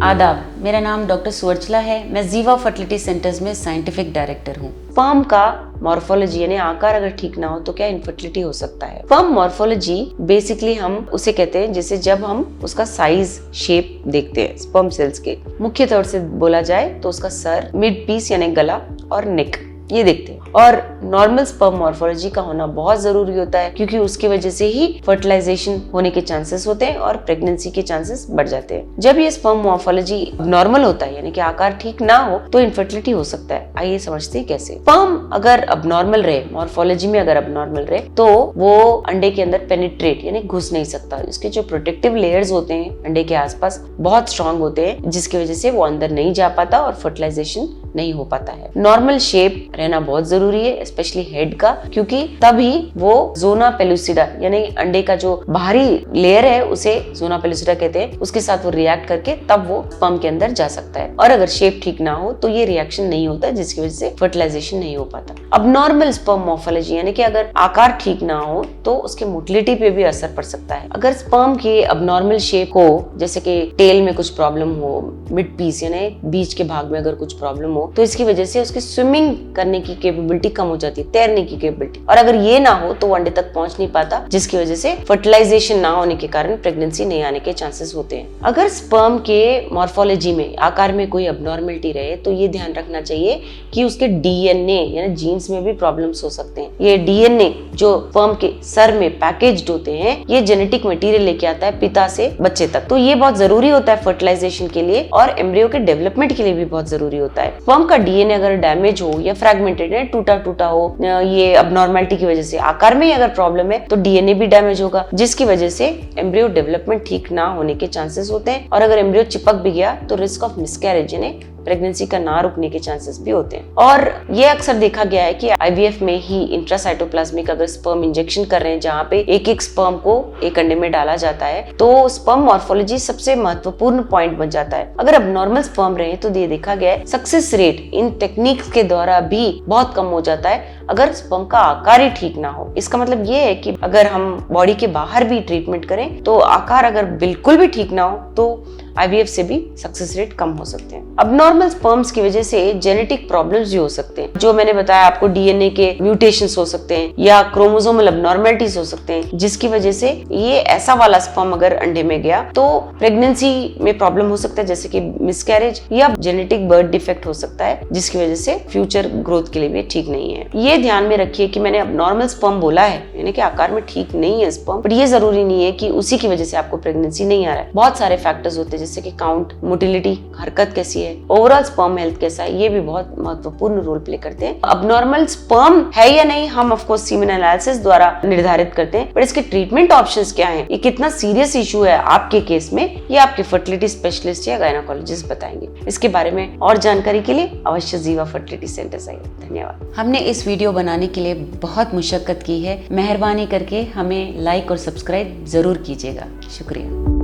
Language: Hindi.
आदाब, मेरा नाम डॉक्टर सुवर्चला है। मैं जीवा फर्टिलिटी सेंटर्स में साइंटिफिक डायरेक्टर हूँ। स्पर्म का मॉर्फोलॉजी यानी आकार अगर ठीक ना हो तो क्या इनफर्टिलिटी हो सकता है? स्पर्म मॉर्फोलॉजी बेसिकली हम उसे कहते हैं जैसे जब हम उसका साइज शेप देखते हैं स्पर्म सेल्स के, मुख्य तौर से बोला जाए तो उसका सर, मिड पीस यानी गला और नेक, ये देखते हैं। और नॉर्मल स्पर्म मॉर्फोलॉजी का होना बहुत जरूरी होता है क्योंकि उसकी वजह से ही फर्टिलाइजेशन होने के चांसेस होते हैं और प्रेगनेंसी के चांसेस बढ़ जाते हैं। जब ये स्पर्म मॉर्फोलॉजी नॉर्मल होता है यानी कि आकार ठीक ना हो तो इनफर्टिलिटी हो सकता है। आइए समझते हैं कैसे। स्पर्म अगर अबनॉर्मल रहे, मॉर्फोलॉजी में अगर अबनॉर्मल रहे तो वो अंडे के अंदर पेनिट्रेट यानी घुस नहीं सकता। इसके जो प्रोटेक्टिव लेयर्स होते हैं अंडे के आसपास बहुत स्ट्रांग होते हैं जिसकी वजह से वो अंदर नहीं जा पाता और फर्टिलाइजेशन नहीं हो पाता है। नॉर्मल शेप रहना बहुत जरूरी है, स्पेशली हेड का, क्योंकि तभी वो जोना पेलुसिडा यानी अंडे का जो बाहरी लेयर है उसे जोना पेलुसिडा कहते हैं, उसके साथ वो रिएक्ट करके तब वो स्पर्म के अंदर जा सकता है। और अगर शेप ठीक ना हो तो ये रिएक्शन नहीं होता जिसकी वजह से फर्टिलाइजेशन नहीं हो पाता। अब नॉर्मल स्पर्म मॉर्फोलॉजी यानी कि अगर आकार ठीक ना हो तो उसके मोटिलिटी पे भी असर पड़ सकता है। अगर स्पर्म की अबनॉर्मल शेप हो, जैसे कि टेल में कुछ प्रॉब्लम हो, मिड पीस यानी बीच के भाग में अगर कुछ प्रॉब्लम हो तो इसकी वजह से उसकी स्विमिंग करने की कैपेबिलिटी कम हो जाती है, तैरने की कैपेबिलिटी। और अगर ये ना हो तो वो अंडे तक पहुंच नहीं पाता जिसकी वजह से फर्टिलाइजेशन ना होने के कारण प्रेगनेंसी नहीं आने के चांसेस होते हैं। अगर स्पर्म के मॉर्फोलॉजी में आकार में कोई अबनॉर्मलिटी रहे तो ये ध्यान रखना चाहिए कि उसके डीएनए यानी जीन्स में भी प्रॉब्लम्स हो सकते हैं। ये डीएनए जो स्पर्म के सर में पैकेज्ड होते हैं ये जेनेटिक मटेरियल लेके आता है पिता से बच्चे तक, तो ये बहुत जरूरी होता है फर्टिलाइजेशन के लिए और एम्ब्रियो के डेवलपमेंट के लिए भी बहुत जरूरी होता है। स्पर्म का डीएनए अगर डैमेज हो या फ्रैगमेंटेड है, टूटा टूटा हो, ये अबनॉर्मलिटी की वजह से आकार में अगर प्रॉब्लम है तो डीएनए भी डैमेज होगा जिसकी वजह से एम्ब्रियो डेवलपमेंट ठीक ना होने के चांसेस होते हैं। और अगर एम्ब्रियो चिपक भी गया तो रिस्क ऑफ मिसकैरेज यानी प्रेगनेंसी का ना रुकने के चांसेस भी होते हैं। और ये अक्सर देखा गया है कि आईवीएफ में ही इंट्रासाइटोप्लाज्मिक अगर स्पर्म इंजेक्शन कर रहे हैं जहाँ पे एक एक स्पर्म को एक अंडे में डाला जाता है तो स्पर्म मॉर्फोलॉजी सबसे महत्वपूर्ण पॉइंट बन जाता है। अगर अबनॉर्मल स्पर्म रहे तो ये देखा गया है सक्सेस रेट इन टेक्निक्स के द्वारा भी बहुत कम हो जाता है अगर स्पर्म का आकार ही ठीक ना हो। इसका मतलब ये है कि अगर हम बॉडी के बाहर भी ट्रीटमेंट करें तो आकार अगर बिल्कुल भी ठीक ना हो तो आईवीएफ से भी सक्सेस रेट कम हो सकते हैं। अबनॉर्मल स्पर्म्स की वजह से जेनेटिक प्रॉब्लम्स भी हो सकते हैं, जो मैंने बताया आपको, डीएनए के म्यूटेशंस हो सकते हैं या क्रोमोसोमल अबनॉर्मलिटीज हो सकते हैं जिसकी वजह से ये ऐसा वाला स्पर्म अगर अंडे में गया तो प्रेगनेंसी में प्रॉब्लम हो सकता है जैसे कि मिसकैरेज या जेनेटिक बर्थ डिफेक्ट हो सकता है जिसकी वजह से फ्यूचर ग्रोथ के लिए भी ठीक नहीं है। ये ध्यान में रखिए कि मैंने अबनॉर्मल स्पर्म बोला है यानी कि आकार में ठीक नहीं है स्पर्म, बट ये जरूरी नहीं है कि उसी की वजह से आपको प्रेगनेंसी नहीं आ रहा है। बहुत सारे फैक्टर्स होते हैं जैसे कि काउंट, मोटिलिटी, हरकत कैसी है, ओवरऑल स्पर्म हेल्थ कैसा है, ये भी बहुत महत्वपूर्ण रोल प्ले करते हैं। अबनॉर्मल स्पर्म है या नहीं हम ऑफ कोर्स सीमेन एनालिसिस द्वारा निर्धारित करते हैं, पर इसके ट्रीटमेंट ऑप्शंस क्या हैं, ये कितना सीरियस इशू है आपके केस में, ये आपके फर्टिलिटी स्पेशलिस्ट या गायनेकोलॉजिस्ट बताएंगे। इसके बारे में और जानकारी के लिए अवश्य जीवा फर्टिलिटी सेंटर आइए। धन्यवाद। हमने इस वीडियो बनाने के लिए बहुत मुशक्कत की है, मेहरबानी करके हमें लाइक और सब्सक्राइब जरूर कीजिएगा। शुक्रिया।